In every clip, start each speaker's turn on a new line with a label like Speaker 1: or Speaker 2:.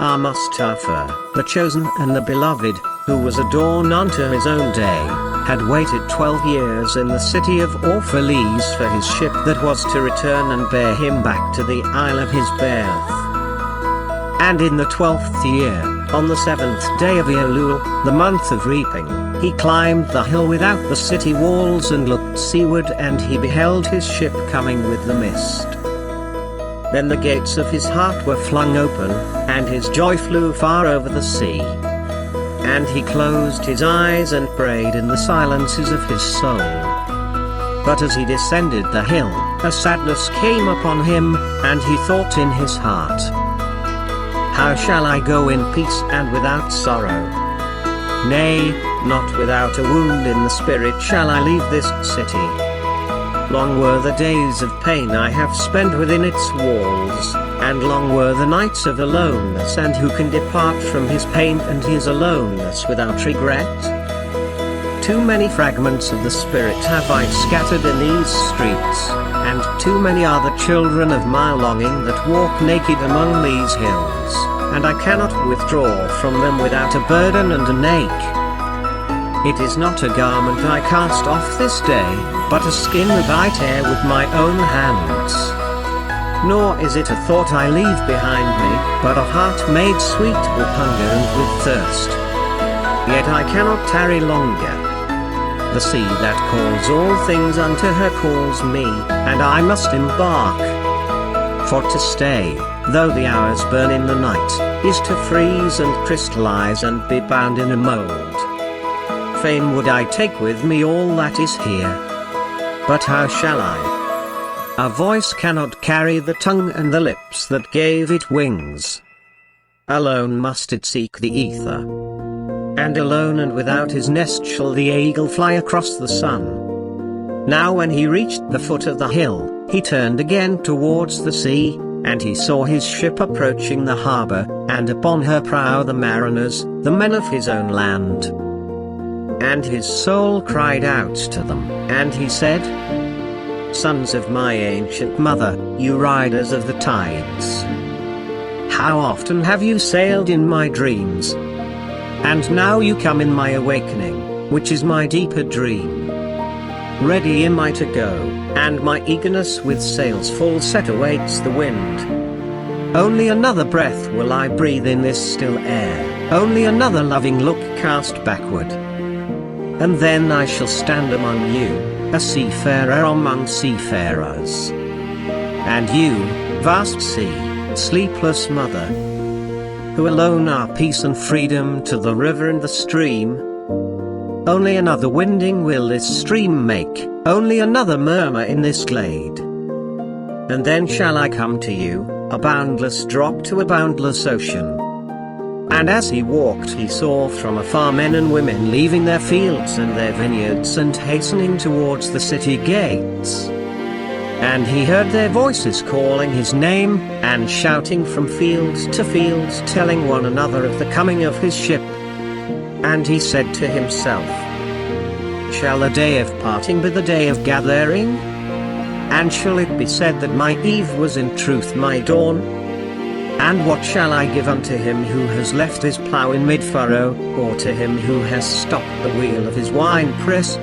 Speaker 1: Our Mustafa, the chosen and the beloved, who was adorned unto his own day, had waited 12 years in the city of Orphalese for his ship that was to return and bear him back to the isle of his birth. And in the 12th year, on the 7th day of Elul, the month of reaping, he climbed the hill without the city walls and looked seaward, and he beheld his ship coming with the mist. Then the gates of his heart were flung open, and his joy flew far over the sea. And he closed his eyes and prayed in the silences of his soul. But as he descended the hill, a sadness came upon him, and he thought in his heart, how shall I go in peace and without sorrow? Nay, not without a wound in the spirit shall I leave this city. Long were the days of pain I have spent within its walls, and long were the nights of aloneness, and who can depart from his pain and his aloneness without regret? Too many fragments of the spirit have I scattered in these streets, and too many are the children of my longing that walk naked among these hills, and I cannot withdraw from them without a burden and an ache. It is not a garment I cast off this day, but a skin that I tear with my own hands. Nor is it a thought I leave behind me, but a heart made sweet with hunger and with thirst. Yet I cannot tarry longer. The sea that calls all things unto her calls me, and I must embark. For to stay, though the hours burn in the night, is to freeze and crystallize and be bound in a mold. Fain would I take with me all that is here. But how shall I? A voice cannot carry the tongue and the lips that gave it wings. Alone must it seek the ether. And alone and without his nest shall the eagle fly across the sun. Now when he reached the foot of the hill, he turned again towards the sea, and he saw his ship approaching the harbor, and upon her prow the mariners, the men of his own land. And his soul cried out to them, and he said, Sons of my ancient mother, you riders of the tides, how often have you sailed in my dreams? And now you come in my awakening, which is my deeper dream. Ready am I to go, and my eagerness with sails full set awaits the wind. Only another breath will I breathe in this still air, only another loving look cast backward. And then I shall stand among you, a seafarer among seafarers. And you, vast sea, sleepless mother, who alone are peace and freedom to the river and the stream. Only another winding will this stream make, only another murmur in this glade. And then shall I come to you, a boundless drop to a boundless ocean. And as he walked he saw from afar men and women leaving their fields and their vineyards and hastening towards the city gates. And he heard their voices calling his name, and shouting from fields to fields, telling one another of the coming of his ship. And he said to himself, Shall the day of parting be the day of gathering? And shall it be said that my eve was in truth my dawn? And what shall I give unto him who has left his plough in mid-furrow, or to him who has stopped the wheel of his wine-press?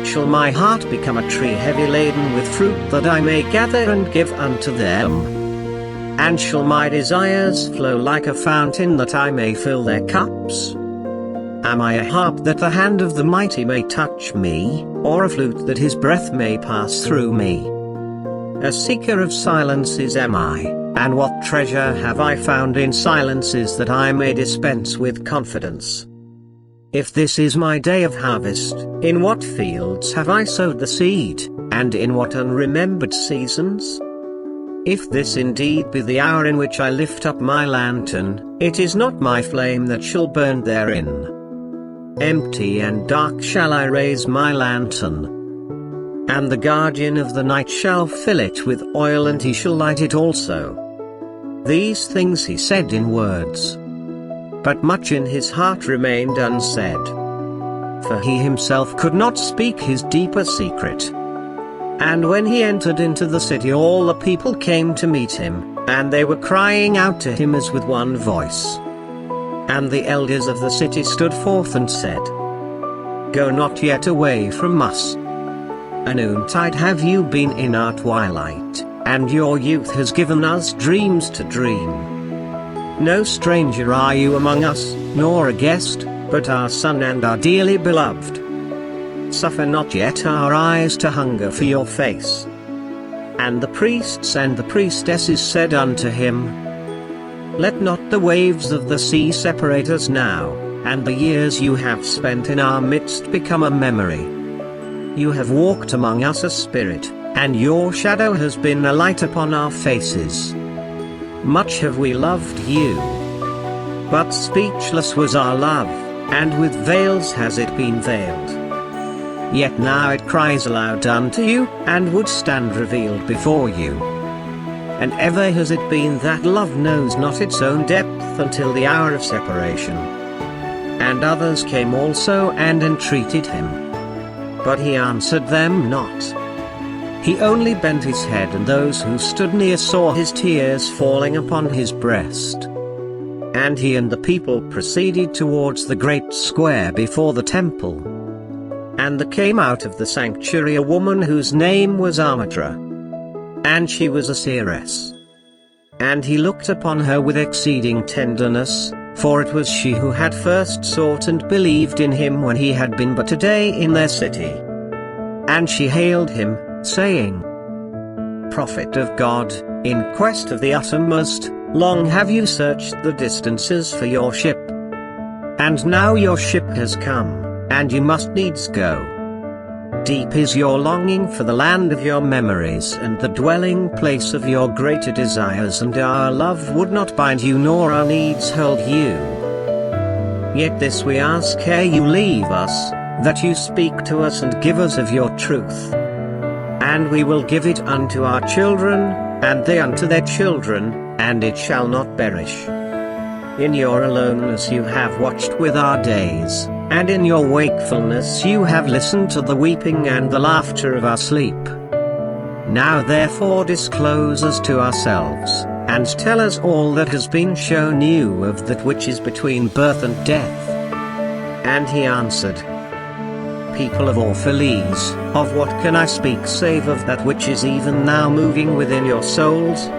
Speaker 1: Shall my heart become a tree heavy laden with fruit that I may gather and give unto them? And shall my desires flow like a fountain that I may fill their cups? Am I a harp that the hand of the mighty may touch me, or a flute that his breath may pass through me? A seeker of silences am I. And what treasure have I found in silences that I may dispense with confidence? If this is my day of harvest, in what fields have I sowed the seed, and in what unremembered seasons? If this indeed be the hour in which I lift up my lantern, it is not my flame that shall burn therein. Empty and dark shall I raise my lantern. And the guardian of the night shall fill it with oil, and he shall light it also. These things he said in words, but much in his heart remained unsaid. For he himself could not speak his deeper secret. And when he entered into the city, all the people came to meet him, and they were crying out to him as with one voice. And the elders of the city stood forth and said, "Go not yet away from us. A noontide have you been in our twilight, and your youth has given us dreams to dream. No stranger are you among us, nor a guest, but our son and our dearly beloved. Suffer not yet our eyes to hunger for your face." And the priests and the priestesses said unto him, "Let not the waves of the sea separate us now, and the years you have spent in our midst become a memory. You have walked among us a spirit, and your shadow has been a light upon our faces. Much have we loved you. But speechless was our love, and with veils has it been veiled. Yet now it cries aloud unto you, and would stand revealed before you. And ever has it been that love knows not its own depth until the hour of separation." And others came also and entreated him. But he answered them not. He only bent his head, and those who stood near saw his tears falling upon his breast. And he and the people proceeded towards the great square before the temple. And there came out of the sanctuary a woman whose name was Amatra. And she was a seeress. And he looked upon her with exceeding tenderness, for it was she who had first sought and believed in him when he had been but a day in their city. And she hailed him, saying, "Prophet of God, in quest of the uttermost, long have you searched the distances for your ship. And now your ship has come, and you must needs go. Deep is your longing for the land of your memories and the dwelling place of your greater desires, and our love would not bind you nor our needs hold you. Yet this we ask ere you leave us, that you speak to us and give us of your truth. And we will give it unto our children, and they unto their children, and it shall not perish. In your aloneness you have watched with our days, and in your wakefulness you have listened to the weeping and the laughter of our sleep. Now therefore disclose us to ourselves, and tell us all that has been shown you of that which is between birth and death." And he answered, "People of Orphalese, of what can I speak save of that which is even now moving within your souls?